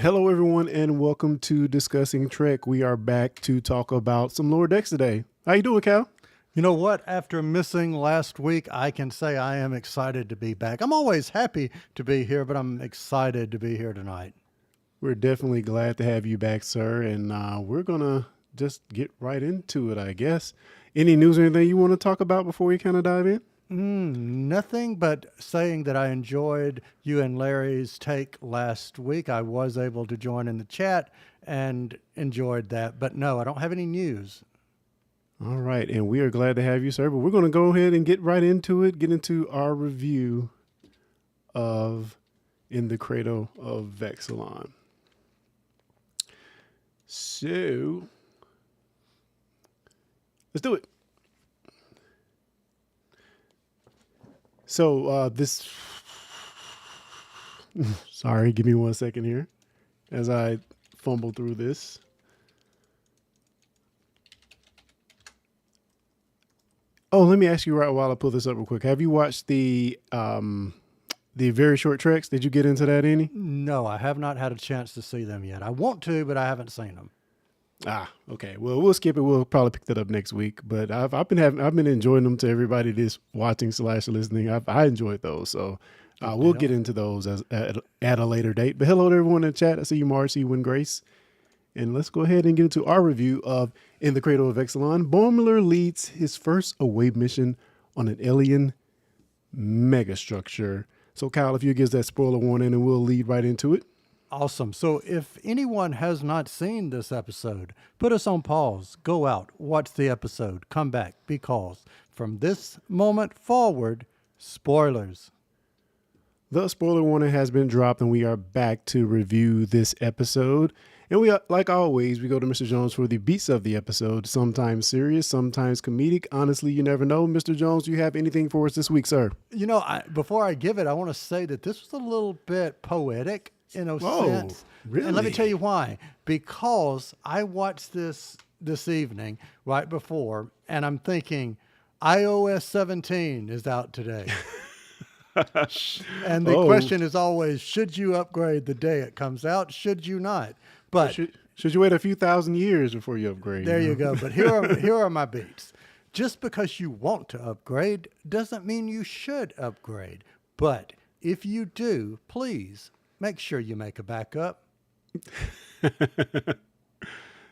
Hello, everyone, and welcome to Discussing Trek. We are back to talk about some lower decks today. How you doing, Cal? You know what? After missing last week, I can say I am excited to be back. I'm always happy to be here, but I'm excited to be here tonight. We're definitely glad to have you back, sir, and we're going to just get right into it, I guess. Any news or anything you want to talk about before we kind of dive in? Nothing but saying that I enjoyed you and Larry's take last week. I was able to join in the chat and enjoyed that. But no, I don't have any news. All right, and we are glad to have you, sir, but we're going to go ahead and get right into it, get into our review of In the Cradle of Vexilon. So, let's do it. So this, sorry, give me 1 second here as I fumble through this. Oh, let me ask you right while I pull this up real quick. Have you watched the very short treks? Did you get into that any? No, I have not had a chance to see them yet. I want to, but I haven't seen them. Ah, okay. Well, we'll skip it. We'll probably pick that up next week. But I've been enjoying them to everybody that's watching / listening. I enjoyed those, so we'll get into those at a later date. But hello to everyone in the chat. I see you, Marcy, Win Grace, and let's go ahead and get into our review of In the Cradle of Vexilon. Boimler leads his first away mission on an alien megastructure. So, Kyle, if you give us that spoiler warning, and we'll lead right into it. Awesome. So if anyone has not seen this episode, put us on pause, go out, watch the episode, come back, because from this moment forward, spoilers. The spoiler warning has been dropped, and we are back to review this episode. And we, like always, we go to Mr. Jones for the beats of the episode, sometimes serious, sometimes comedic. Honestly, you never know. Mr. Jones, do you have anything for us this week, sir? You know, before I give it, I want to say that this was a little bit poetic in a sense. Really? And let me tell you why. Because I watched this evening right before, and I'm thinking, iOS 17 is out today. And the question is always, should you upgrade the day it comes out? Should you not? But should you wait a few thousand years before you upgrade? There you go. But here are my beats. Just because you want to upgrade doesn't mean you should upgrade. But if you do, please make sure you make a backup.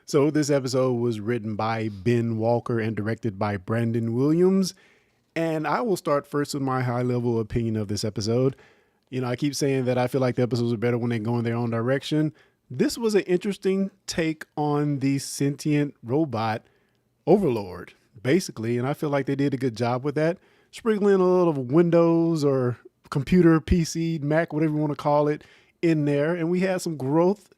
So this episode was written by Ben Walker and directed by Brandon Williams. And I will start first with my high-level opinion of this episode. You know, I keep saying that I feel like the episodes are better when they go in their own direction. This was an interesting take on the sentient robot overlord, basically. And I feel like they did a good job with that. Sprinkling a little Windows or computer, PC, Mac, whatever you want to call it, in there. And we had some growth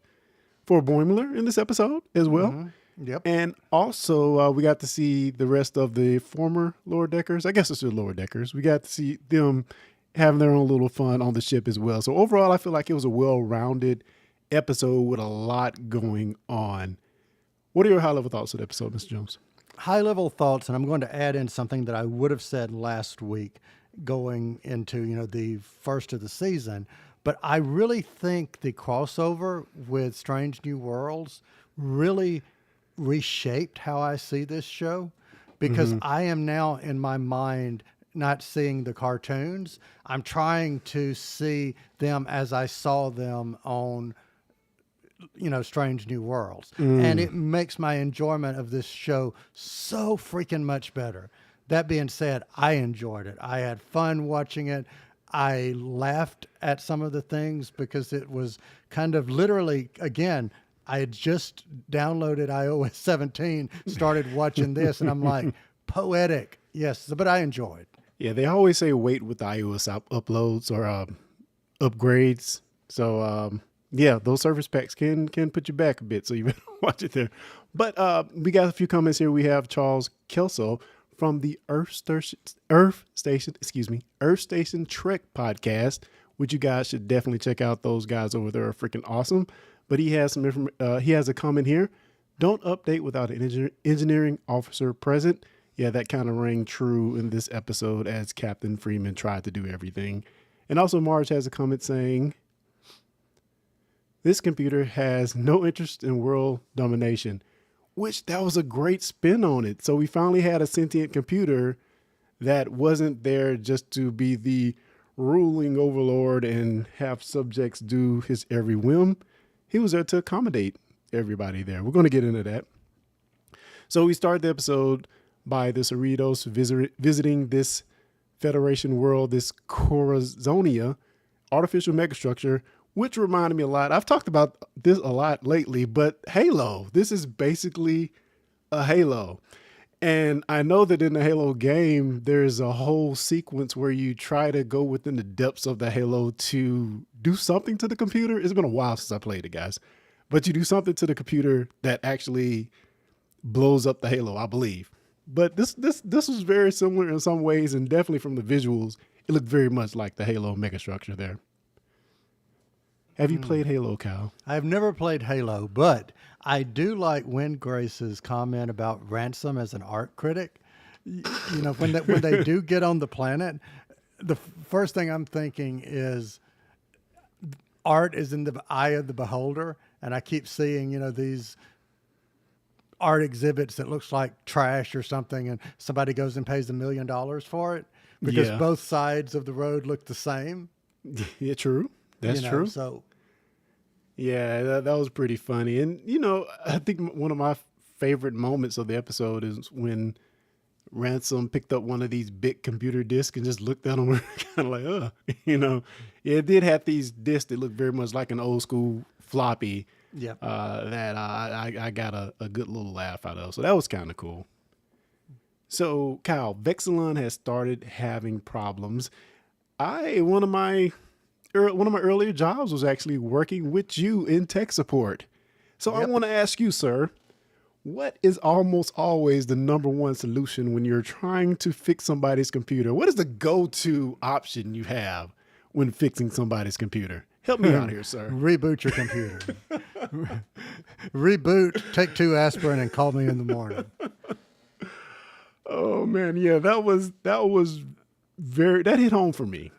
for Boimler in this episode as well. Mm-hmm. Yep. And also we got to see the rest of the former lower deckers. I guess it's the lower deckers. We got to see them having their own little fun on the ship as well. So overall, I feel like it was a well-rounded episode with a lot going on. What are your high-level thoughts of the episode, Mr. Jones? High-level thoughts, and I'm going to add in something that I would have said last week going into, the first of the season. But I really think the crossover with Strange New Worlds really reshaped how I see this show, because I am now in my mind not seeing the cartoons. I'm trying to see them as I saw them on Strange New Worlds. And it makes my enjoyment of this show so freaking much better. That being said, I enjoyed it. I had fun watching it. I laughed at some of the things because it was kind of literally, again, I had just downloaded iOS 17, started watching this, and I'm like, poetic. Yes, but I enjoyed. Yeah, they always say wait with the iOS uploads or upgrades. So, yeah, those service packs can put you back a bit, so you better watch it there. But we got a few comments here. We have Charles Kelso from the Earth Station Trek podcast, which you guys should definitely check out. Those guys over there are freaking awesome. But he has he has a comment here. Don't update without an engineering officer present. Yeah, that kind of rang true in this episode as Captain Freeman tried to do everything. And also Marge has a comment saying, This computer has no interest in world domination, which that was a great spin on it. So we finally had a sentient computer that wasn't there just to be the ruling overlord and have subjects do his every whim. He was there to accommodate everybody there. We're going to get into that. So we start the episode by the Cerritos visiting this Federation world, this Corazonia artificial megastructure, which reminded me a lot. I've talked about this a lot lately, but Halo. This is basically a Halo. And I know that in the Halo game, there's a whole sequence where you try to go within the depths of the Halo to do something to the computer. It's been a while since I played it, guys. But you do something to the computer that actually blows up the Halo, I believe. But this was very similar in some ways, and definitely from the visuals, it looked very much like the Halo megastructure there. Have you played Halo, Kyle? I've never played Halo, but I do like Windgrace's comment about Ransom as an art critic. You know, when they do get on the planet, the first thing I'm thinking is art is in the eye of the beholder, and I keep seeing, you know, these art exhibits that looks like trash or something, and somebody goes and pays $1 million for it because Yeah. both sides of the road look the same. Yeah, true. That's true. So Yeah, that was pretty funny. And, you know, I think one of my favorite moments of the episode is when Ransom picked up one of these big computer discs and just looked at them kind of like, you know. Yeah, it did have these discs that looked very much like an old school floppy yeah, that I got a good little laugh out of. So that was kind of cool. So, Kyle, Vexilon has started having problems. One of my earlier jobs was actually working with you in tech support. So I Yep. want to ask you, sir, what is almost always the number one solution when you're trying to fix somebody's computer? What is the go-to option you have when fixing somebody's computer? Help me out here, sir. reboot your computer. Reboot, take 2 aspirin, and call me in the morning. Oh man, yeah, that was that hit home for me.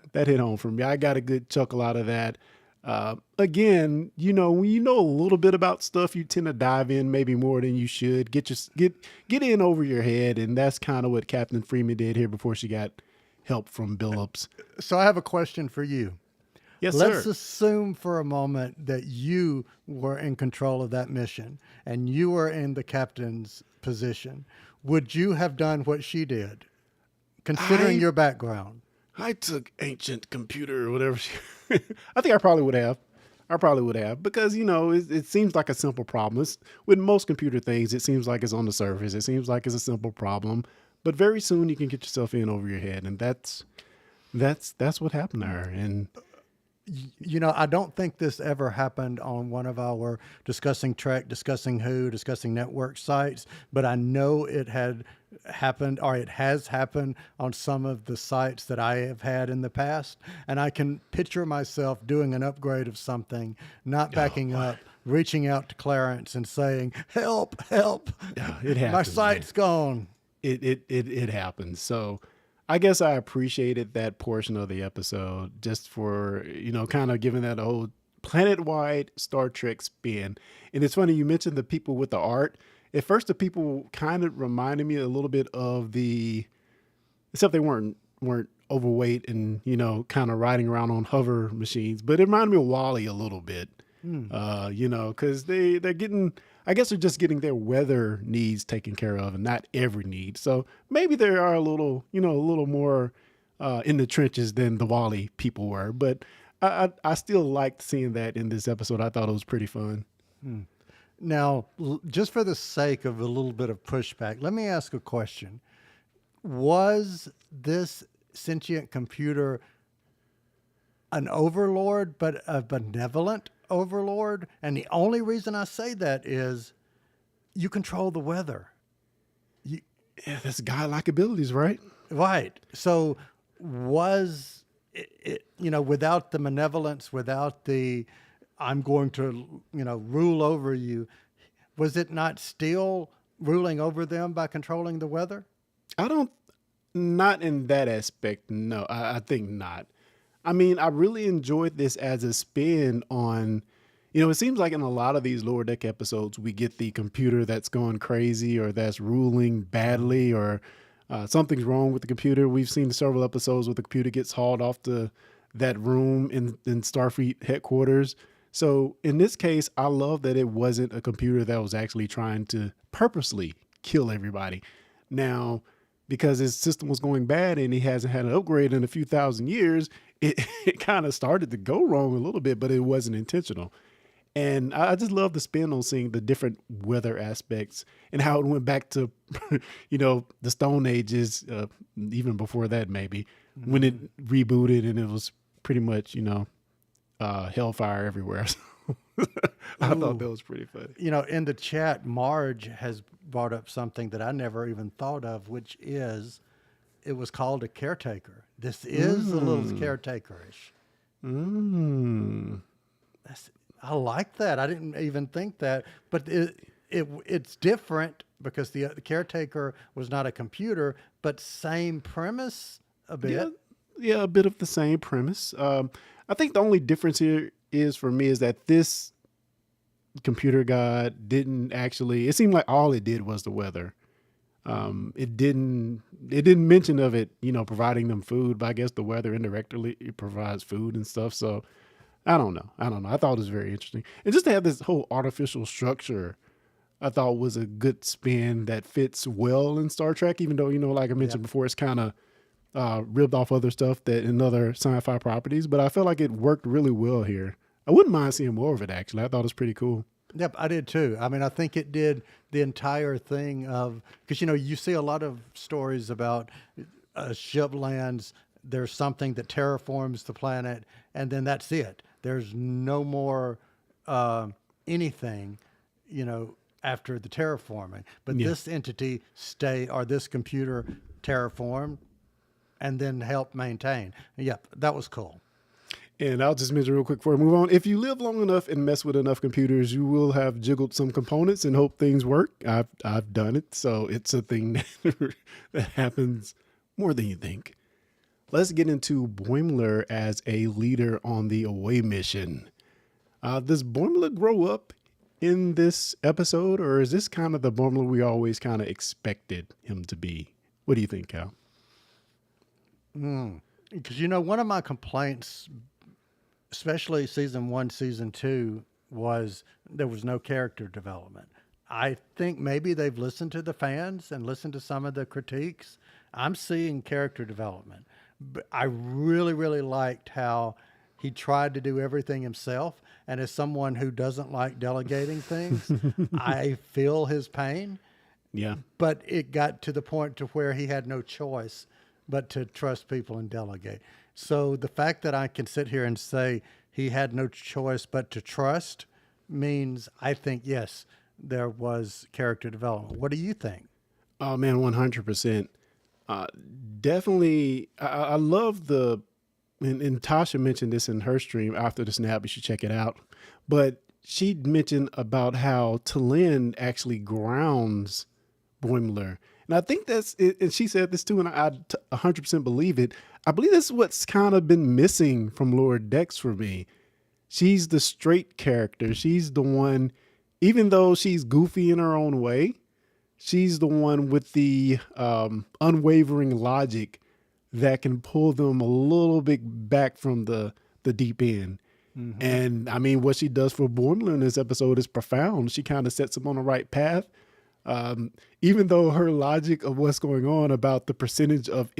I got a good chuckle out of that. Again, you know, when you know a little bit about stuff, you tend to dive in maybe more than you should. Get in over your head, and that's kind of what Captain Freeman did here before she got help from Billups. So I have a question for you. Yes, Let's sir. assume for a moment that you were in control of that mission and you were in the captain's position. Would you have done what she did, considering your background? I took ancient computer or whatever. I think I probably would have. Because, you know, it seems like a simple problem. With most computer things, it seems like it's on the surface. It seems like it's a simple problem, but very soon you can get yourself in over your head, and that's what happened to her. And You know, I don't think this ever happened on one of our discussing Trek, discussing Who, discussing network sites, but I know it had happened, or it has happened on some of the sites that I have had in the past. And I can picture myself doing an upgrade of something, not backing up, reaching out to Clarence and saying, help, help. it My happens. site's gone. It happens. So I guess I appreciated that portion of the episode just for, you know, kind of giving that a whole planet-wide Star Trek spin. And it's funny, you mentioned the people with the art. At first, the people kind of reminded me a little bit of except they weren't overweight and, you know, kind of riding around on hover machines, but it reminded me of Wally a little bit. You know, because they're getting, I guess they're just getting their weather needs taken care of and not every need. So maybe they are a little more in the trenches than the Wally people were. But I still liked seeing that in this episode. I thought it was pretty fun. Now, just for the sake of a little bit of pushback, let me ask a question. Was this sentient computer an overlord, but a benevolent overlord? And the only reason I say that is you control the weather. Yeah, that's godlike abilities, right? Right. So was it, you know, without the benevolence, without the, I'm going to, you know, rule over you, was it not still ruling over them by controlling the weather? Not in that aspect. No, I think not. I mean, I really enjoyed this as a spin on, It seems like in a lot of these lower deck episodes, we get the computer that's going crazy or that's ruling badly or something's wrong with the computer. We've seen several episodes where the computer gets hauled off to that room in Starfleet headquarters. So in this case, I love that it wasn't a computer that was actually trying to purposely kill everybody. Now, because his system was going bad and he hasn't had an upgrade in a few thousand years, it kind of started to go wrong a little bit, but it wasn't intentional. And I just love the spin on seeing the different weather aspects and how it went back to, the Stone Ages, even before that, maybe, when it rebooted and it was pretty much, hellfire everywhere. So I thought that was pretty funny. In the chat, Marge has brought up something that I never even thought of, which is it was called a caretaker. This is a little caretakerish. I like that. I didn't even think that, but it's different because the caretaker was not a computer, but same premise a bit. Yeah, a bit of the same premise. I think the only difference here is for me is that this computer god didn't actually. It seemed like all it did was the weather. It didn't mention of it, providing them food, but I guess the weather indirectly it provides food and stuff. So I don't know. I thought it was very interesting. And just to have this whole artificial structure, I thought was a good spin that fits well in Star Trek, even though, like I mentioned before, it's kind of ripped off other stuff that in other sci-fi properties, but I felt like it worked really well here. I wouldn't mind seeing more of it, actually. I thought it was pretty cool. Yep, I did too. I mean, I think it did the entire thing of, because, you see a lot of stories about a ship lands, there's something that terraforms the planet, and then that's it. There's no more anything, after the terraforming. But this entity this computer terraformed and then helped maintain. Yep, that was cool. And I'll just mention real quick before we move on. If you live long enough and mess with enough computers, you will have jiggled some components and hope things work. I've done it, so it's a thing that happens more than you think. Let's get into Boimler as a leader on the away mission. Does Boimler grow up in this episode, or is this kind of the Boimler we always kind of expected him to be? What do you think, Cal? Because, one of my complaints, especially season 1, season 2, was there was no character development. I think maybe they've listened to the fans and listened to some of the critiques. I'm seeing character development. But I really, really liked how he tried to do everything himself. And as someone who doesn't like delegating things, I feel his pain. Yeah. But it got to the point to where he had no choice but to trust people and delegate. So the fact that I can sit here and say he had no choice but to trust means I think, yes, there was character development. What do you think? Oh, man, 100%. Definitely, I love and Tasha mentioned this in her stream after the snap. You should check it out. But she mentioned about how T'Lyn actually grounds Boimler. And I think that's it. And she said this too, and I 100% believe it. I believe this is what's kind of been missing from Lower Decks for me. She's the straight character. She's the one, even though she's goofy in her own way, she's the one with the unwavering logic that can pull them a little bit back from the deep end. Mm-hmm. And I mean, what she does for Boimler in this episode is profound. She kind of sets him on the right path. Even though her logic of what's going on about the percentage of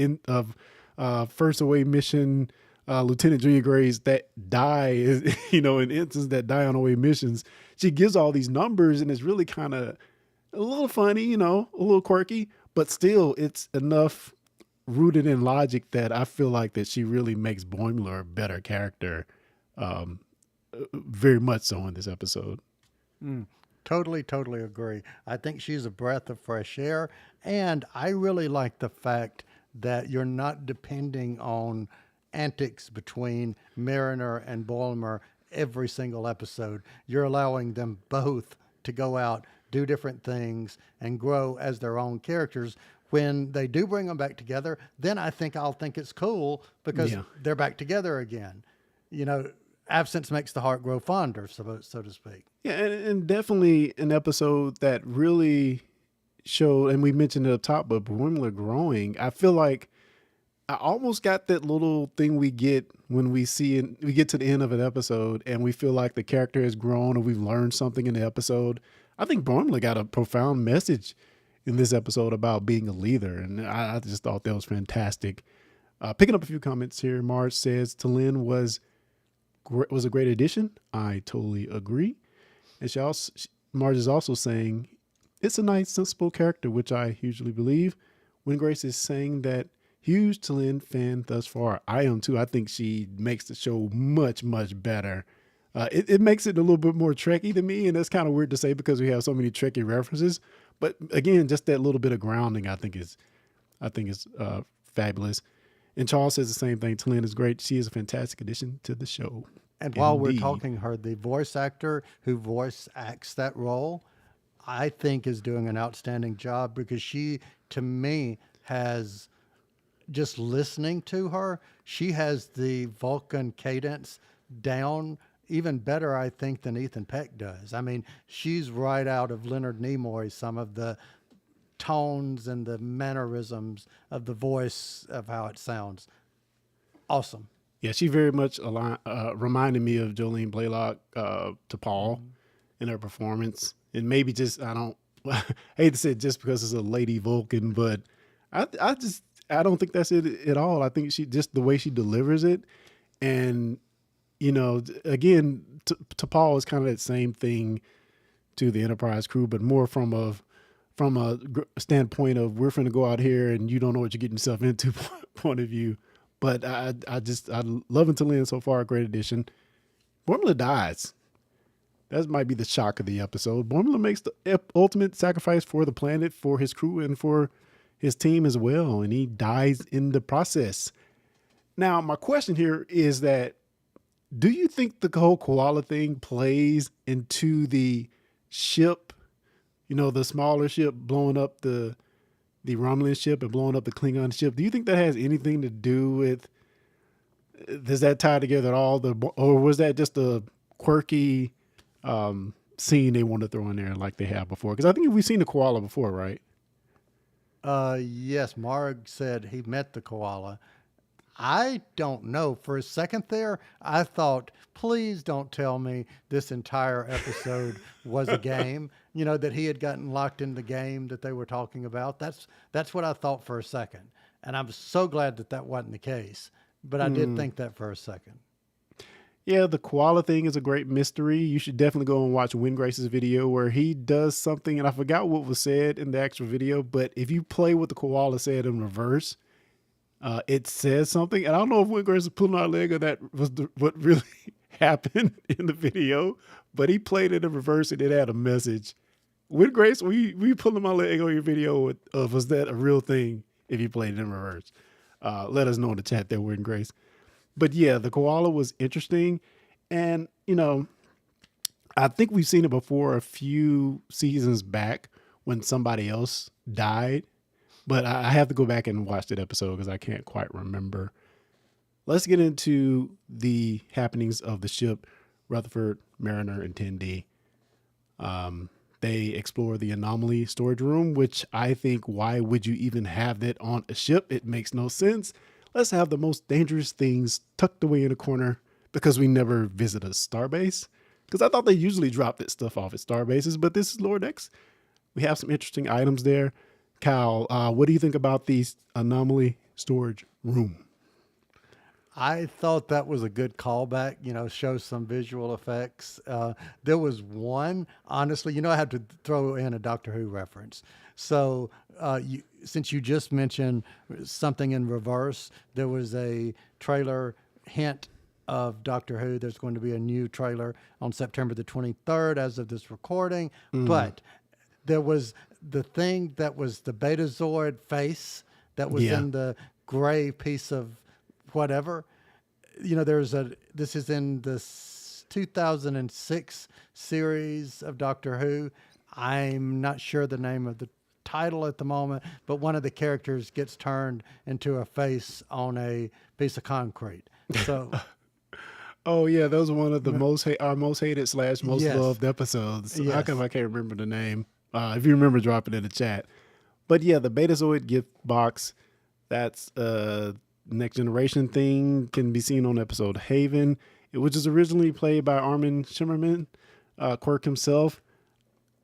first away mission lieutenant junior grades that die, in instances that die on away missions, she gives all these numbers, and it's really kind of a little funny, a little quirky, but still it's enough rooted in logic that I feel like that she really makes Boimler a better character, very much so in this episode. Totally agree. I think she's a breath of fresh air, and I really like the fact that you're not depending on antics between Mariner and Boimler every single episode. You're allowing them both to go out, do different things, and grow as their own characters. When they do bring them back together, then I think I'll think it's cool because they're back together again. absence makes the heart grow fonder, so to speak. Yeah, and definitely an episode that really showed, and we mentioned it up top, but Boimler growing. I feel like I almost got that little thing we get when we get to the end of an episode and we feel like the character has grown or we've learned something in the episode. I think Boimler got a profound message in this episode about being a leader, and I just thought that was fantastic. Picking up a few comments here, Marge says Talin was a great addition. I totally agree. And Marge is also saying it's a nice, sensible character, which I hugely believe. When Grace is saying that huge Talin fan thus far. I am too. I think she makes the show much, much better. It makes it a little bit more Trekky to me, and that's kind of weird to say because we have so many Trekky references. But again, just that little bit of grounding, I think is fabulous. And Charles says the same thing. Talin is great. She is a fantastic addition to the show. And while we're Indeed. talking her, the voice actor who voice acts that role, I think is doing an outstanding job because she, to me, has just listening to her, she has the Vulcan cadence down even better, I think, than Ethan Peck does. I mean, she's right out of Leonard Nimoy, some of the tones and the mannerisms of the voice of how it sounds. Awesome. Yeah, she very much reminded me of Jolene Blaylock to Paul in her performance. And maybe just, I don't, I hate to say it just because it's a lady Vulcan, but I don't think that's it at all. I think she, just the way she delivers it. And, again, to Paul is kind of that same thing to the Enterprise crew, but more from a standpoint of we're going to go out here and you don't know what you're getting yourself into point of view. But I love Talin so far. A great addition. Boimler dies. That might be the shock of the episode. Boimler makes the ultimate sacrifice for the planet, for his crew, and for his team as well. And he dies in the process. Now, my question here is that, do you think the whole koala thing plays into the ship, the smaller ship blowing up the Romulan ship and blowing up the Klingon ship? Do you think that has anything to do with, does that tie together at all? Or was that just a quirky scene they want to throw in there like they have before? Because I think we've seen the koala before, right? Yes, Marg said he met the koala. I don't know. For a second there, I thought, please don't tell me this entire episode was a game, that he had gotten locked in the game that they were talking about. That's what I thought for a second. And I'm so glad that that wasn't the case. But I did think that for a second. Yeah, the koala thing is a great mystery. You should definitely go and watch Wingrace's video where he does something, and I forgot what was said in the actual video, but if you play what the koala said in reverse, it says something. And I don't know if Wingrace is pulling our leg or that was what really happened in the video, but he played it in reverse and it had a message. Wingrace, we pulling my leg on your video of was that a real thing if you played it in reverse? Let us know in the chat there, Wingrace. But yeah, the koala was interesting. And, I think we've seen it before a few seasons back when somebody else died. But I have to go back and watch that episode because I can't quite remember. Let's get into the happenings of the ship, Rutherford, Mariner, and 10D. They explore the anomaly storage room, which I think, why would you even have that on a ship? It makes no sense. Let's have the most dangerous things tucked away in a corner because we never visit a starbase. Because I thought they usually drop that stuff off at starbases, but this is Lower Decks. We have some interesting items there. Kyle, what do you think about the anomaly storage room? I thought that was a good callback, show some visual effects. There was one, honestly, I had to throw in a Doctor Who reference. So since you just mentioned something in reverse, there was a trailer hint of Doctor Who. There's going to be a new trailer on September the 23rd as of this recording. But there was the thing that was the Betazoid face that was in the gray piece of whatever. This is in the 2006 series of Doctor Who. I'm not sure the name of the title at the moment, but one of the characters gets turned into a face on a piece of concrete. So Oh yeah, that was one of the No, our most hated slash most yes, loved episodes. How come yes. I can't remember the name? If you remember, drop it in the chat. But yeah, the Betazoid gift box. That's next generation thing can be seen on episode Haven, which is originally played by Armin Shimmerman, Quirk himself.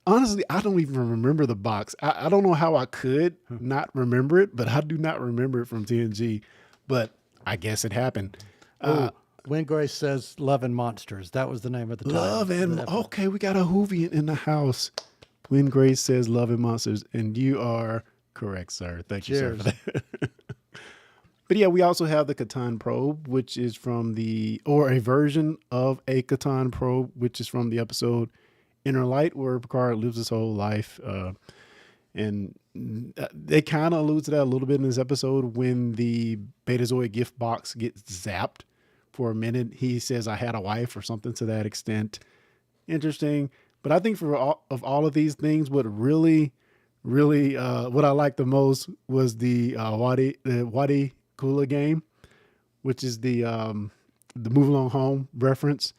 Honestly, I don't even remember the box. I don't know how I could not remember it, but I do not remember it from TNG. But I guess it happened. Uh, Oh, Wingrace says Love and Monsters. That was the name of the title. Love and okay, we got a Hoovian in the house. When Grace says Love and Monsters, and you are correct, sir. Thank you, sir, for Cheers. that. But yeah, we also have the Catan probe, which is from or a version of a Catan probe, which is from the episode Inner Light, where Picard lives his whole life. And they kind of allude to that a little bit in this episode when the Betazoid gift box gets zapped for a minute. He says, I had a wife or something to that extent. Interesting. But I think for all of these things, what really, what I liked the most was the Wadi Kula game, which is the Move Along Home reference.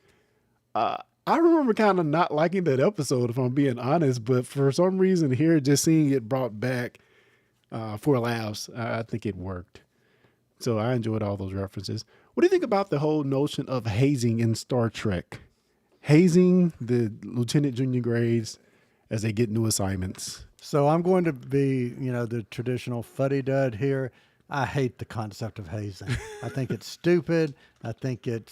I remember kind of not liking that episode, if I'm being honest, but for some reason here, just seeing it brought back for laughs, I think it worked. So I enjoyed all those references. What do you think about the whole notion of hazing in Star Trek? Hazing the lieutenant junior grades as they get new assignments. So I'm going to be, the traditional fuddy-dud here. I hate the concept of hazing. I think it's stupid. I think it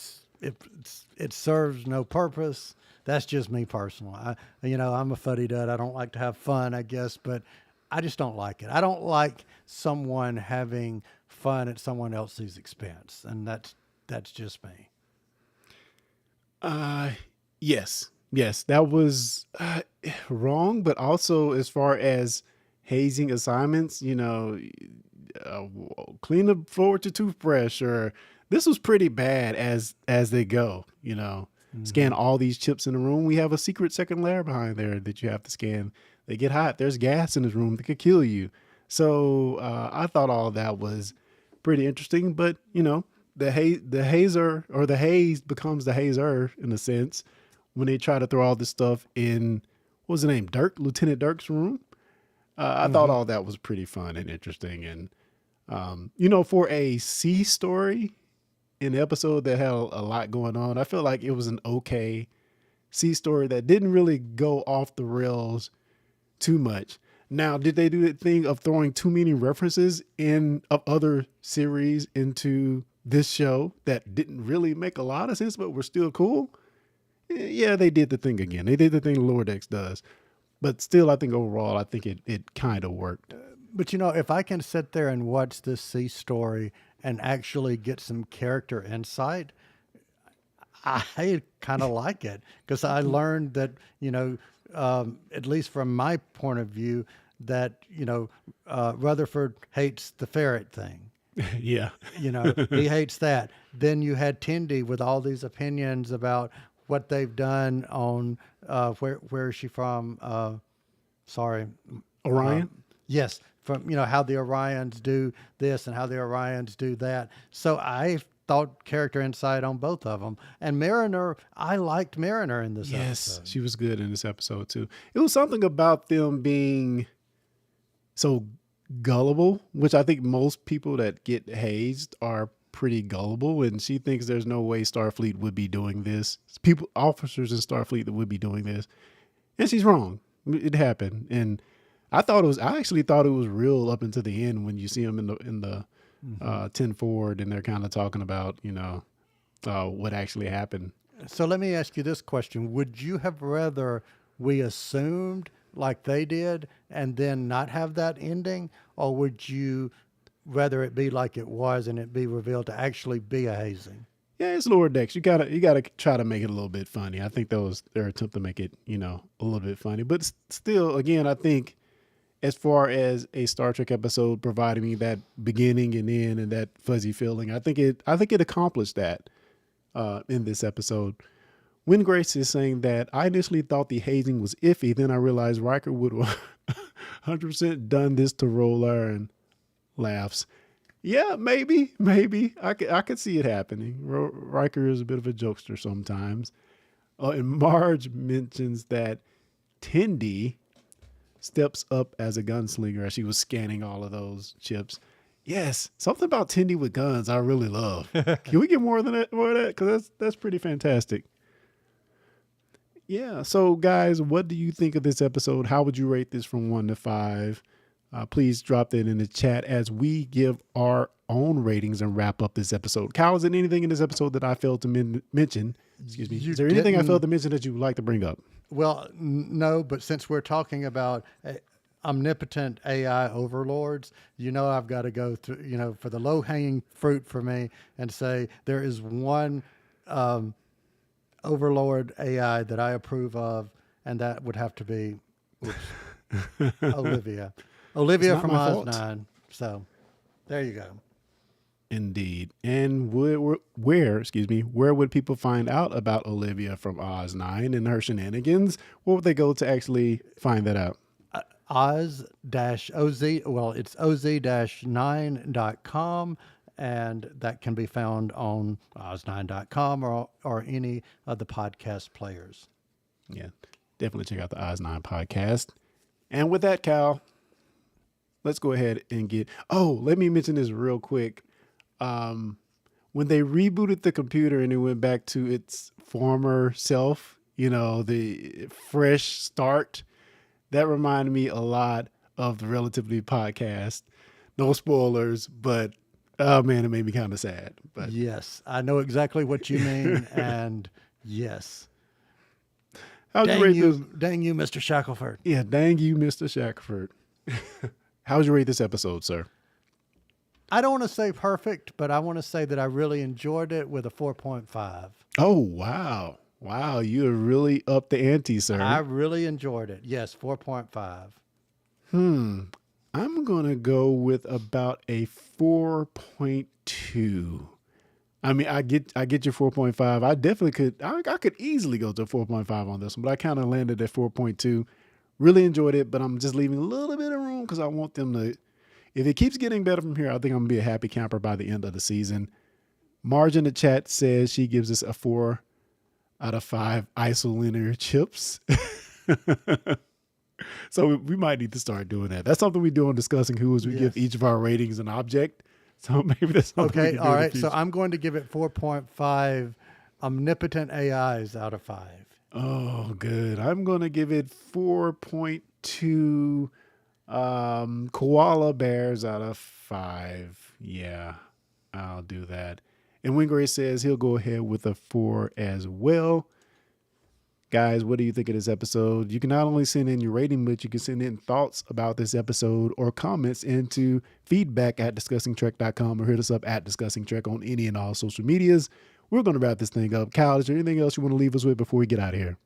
serves no purpose. That's just me personally. I'm a fuddy-dud. I don't like to have fun, I guess, but I just don't like it. I don't like someone having fun at someone else's expense, and that's just me. Uh, yes, that was wrong. But also, as far as hazing assignments, uh, clean the floor with your toothbrush, or this was pretty bad as they go. Hmm. Scan all these chips in the room. We have a secret second layer behind there that you have to scan. They get hot. There's gas in this room that could kill you. So I thought all of that was pretty interesting. But the hazer or the haze becomes the hazer in a sense when they try to throw all this stuff in what was the name, Lieutenant Dirk's room. I thought Hmm. all that was pretty fun and interesting. And for a C story in the episode that had a lot going on, I feel like it was an okay C story that didn't really go off the rails too much. Now, did they do the thing of throwing too many references of other series into this show that didn't really make a lot of sense, but were still cool? Yeah, they did the thing again. They did the thing Lower Decks does. But still, I think overall, I think it kind of worked. But if I can sit there and watch this sea story and actually get some character insight, I kind of like it because I learned that, at least from my point of view, that, Rutherford hates the ferret thing. Yeah. He hates that. Then you had Tindy with all these opinions about what they've done on where is she from? Sorry. Orion? Yes, from how the Orions do this and how the Orions do that. So I thought character insight on both of them. And Mariner, I liked Mariner in this Yes, episode. she was good in this episode too. It was something about them being so gullible, which I think most people that get hazed are pretty gullible, and she thinks there's no way Starfleet would be doing this. Officers in Starfleet that would be doing this, and she's wrong. It happened, and I actually thought it was real up until the end when you see them in the Hmm. 10 forward, and they're kind of talking about what actually happened. So let me ask you this question. Would you have rather we assumed like they did and then not have that ending? Or would you rather it be like it was and it be revealed to actually be a hazing? Yeah, it's Lower Decks. You gotta try to make it a little bit funny. I think that was their attempt to make it a little bit funny, but still, again, I think as far as a Star Trek episode providing me that beginning and end and that fuzzy feeling, I think it accomplished that in this episode. When Grace is saying that I initially thought the hazing was iffy, then I realized Riker would 100% done this to roll her and laughs. Yeah, maybe I could see it happening. Riker is a bit of a jokester sometimes. Oh, and Marge mentions that Tindy steps up as a gunslinger as she was scanning all of those chips. Yes, something about Tindy with guns I really love. Can we get more than that? More of that? Because that's pretty fantastic. Yeah. So, guys, what do you think of this episode? How would you rate this from 1 to 5? Please drop that in the chat as we give our own ratings and wrap up this episode. Kyle, is there anything in this episode that I failed to mention? Excuse me. You Is there anything I didn't. failed to mention that you would like to bring up? Well, no, but since we're talking about omnipotent AI overlords, I've got to go through, for the low hanging fruit for me and say there is one overlord AI that I approve of, and that would have to be Olivia. It's Olivia not from my Oz fault. 9. So there you go. Indeed. And where would people find out about Olivia from Oz 9 and her shenanigans? Where would they go to actually find that out? Oz-OZ, it's oz-9.com, and that can be found on oz9.com or any of the podcast players. Yeah, definitely check out the Oz 9 podcast. And with that, Cal, let's go ahead and let me mention this real quick. When they rebooted the computer and it went back to its former self, the fresh start, that reminded me a lot of the Relatively podcast. No spoilers, but oh man, it made me kind of sad. But Yes, I know exactly what you mean, and yes. how'd you rate this? Dang you, Mr. Shackelford. Yeah, dang you, Mr. Shackford. How'd you rate this episode, sir? I don't want to say perfect, but I want to say that I really enjoyed it with a 4.5. Oh, wow. Wow, you have really upped the ante, sir. I really enjoyed it. Yes, 4.5. I'm going to go with about a 4.2. I mean, I get your 4.5. I definitely could. I could easily go to 4.5 on this one, but I kind of landed at 4.2. Really enjoyed it, but I'm just leaving a little bit of room because I want them to. If it keeps getting better from here, I think I'm gonna be a happy camper by the end of the season. Marge in the chat says she gives us a 4 out of 5 isolinear chips. So we might need to start doing that. That's something we do on Discussing Who is we give Yes. each of our ratings an object. So maybe that's something we Okay, can do all in the right. So future. I'm going to give it 4.5 omnipotent AIs out of 5. Oh, good. I'm going to give it 4.2 koala bears out of 5. Yeah, I'll do that. And Wingray says he'll go ahead with a 4 as well. Guys, what do you think of this episode? You can not only send in your rating, but you can send in thoughts about this episode or comments into feedback@discussingtrek.com or hit us up at Discussing Trek on any and all social medias. We're going to wrap this thing up. Kyle, is there anything else you want to leave us with before we get out of here?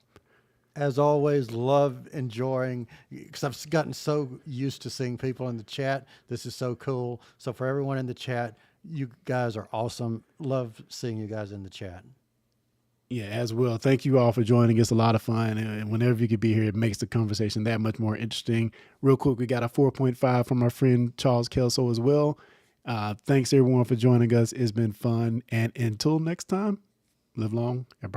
As always, love enjoying, because I've gotten so used to seeing people in the chat. This is so cool. So for everyone in the chat, you guys are awesome. Love seeing you guys in the chat. Yeah, as well. Thank you all for joining. It's a lot of fun. And whenever you could be here, it makes the conversation that much more interesting. Real quick, we got a 4.5 from our friend Charles Kelso as well. Thanks everyone for joining us. It's been fun. And until next time, live long and